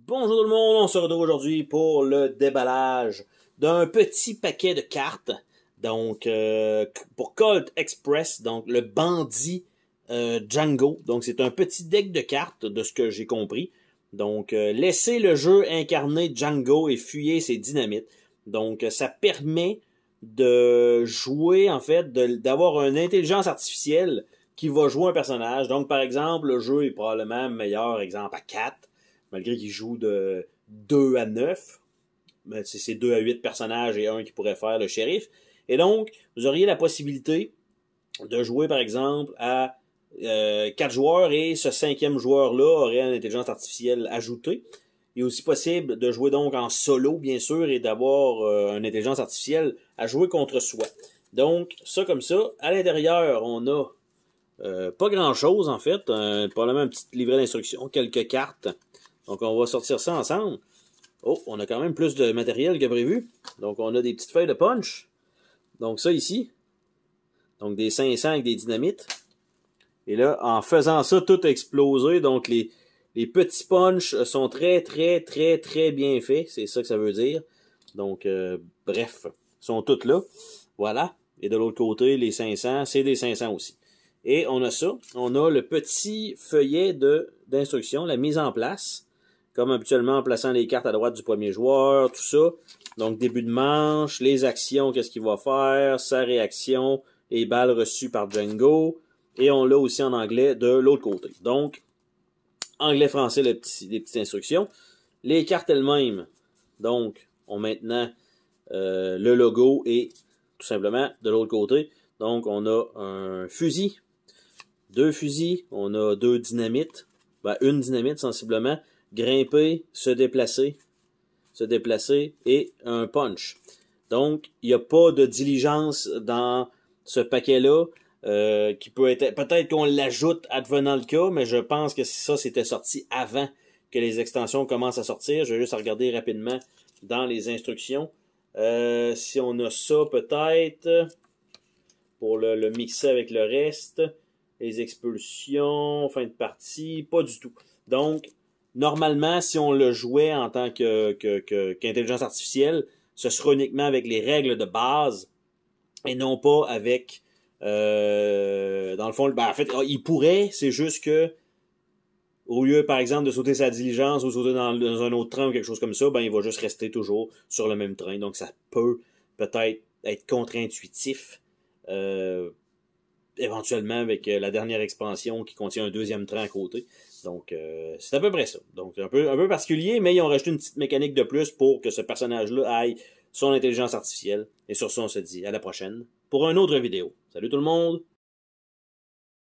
Bonjour tout le monde, on se retrouve aujourd'hui pour le déballage d'un petit paquet de cartes. Donc, pour Colt Express, donc le bandit Django. Donc, c'est un petit deck de cartes, de ce que j'ai compris. Donc, laissez le jeu incarner Django et fuyez ses dynamites. Donc, ça permet de jouer, en fait, d'avoir une intelligence artificielle qui va jouer un personnage. Donc, par exemple, le jeu est probablement meilleur, exemple, à 4. Malgré qu'il joue de 2 à 9, c'est 2 à 8 personnages et un qui pourrait faire le shérif. Et donc, vous auriez la possibilité de jouer, par exemple, à 4 joueurs et ce 5e joueur-là aurait une intelligence artificielle ajoutée. Il est aussi possible de jouer donc en solo, bien sûr, et d'avoir une intelligence artificielle à jouer contre soi. Donc, ça comme ça. À l'intérieur, on a pas grand-chose, en fait. Probablement un petit livret d'instructions, quelques cartes. Donc, on va sortir ça ensemble. Oh, on a quand même plus de matériel que prévu. Donc, on a des petites feuilles de punch. Donc, ça ici. Donc, des 500 avec des dynamites. Et là, en faisant ça, tout a explosé. Donc, les petits punch sont très bien faits. C'est ça que ça veut dire. Donc, bref, ils sont tous là. Voilà. Et de l'autre côté, les 500, c'est des 500 aussi. Et on a ça. On a le petit feuillet d'instruction, la mise en place. Comme habituellement en plaçant les cartes à droite du premier joueur, tout ça. Donc, début de manche, les actions, qu'est-ce qu'il va faire, sa réaction, les balles reçues par Django. Et on l'a aussi en anglais de l'autre côté. Donc, anglais-français, les petites instructions. Les cartes elles-mêmes, donc, ont maintenant le logo et tout simplement de l'autre côté. Donc, on a un fusil, 2 fusils, on a 2 dynamites, une dynamite sensiblement, grimper, se déplacer et un punch. Donc, il n'y a pas de diligence dans ce paquet-là qui peut être... Peut-être qu'on l'ajoute advenant le cas, mais je pense que ça, c'était sorti avant que les extensions commencent à sortir. Je vais juste regarder rapidement dans les instructions. Si on a ça, peut-être, pour le mixer avec le reste, les expulsions, fin de partie, pas du tout. Donc, normalement, si on le jouait en tant qu'intelligence artificielle, ce sera uniquement avec les règles de base et non pas avec, dans le fond, en fait, il pourrait, c'est juste que au lieu, par exemple, de sauter sa diligence ou sauter dans un autre train ou quelque chose comme ça, il va juste rester toujours sur le même train. Donc, ça peut peut-être être contre-intuitif, éventuellement avec la dernière expansion qui contient un 2e train à côté. Donc, c'est à peu près ça. Donc, un peu particulier, mais ils ont rajouté une petite mécanique de plus pour que ce personnage-là aille son intelligence artificielle. Et sur ça, on se dit à la prochaine pour une autre vidéo. Salut tout le monde!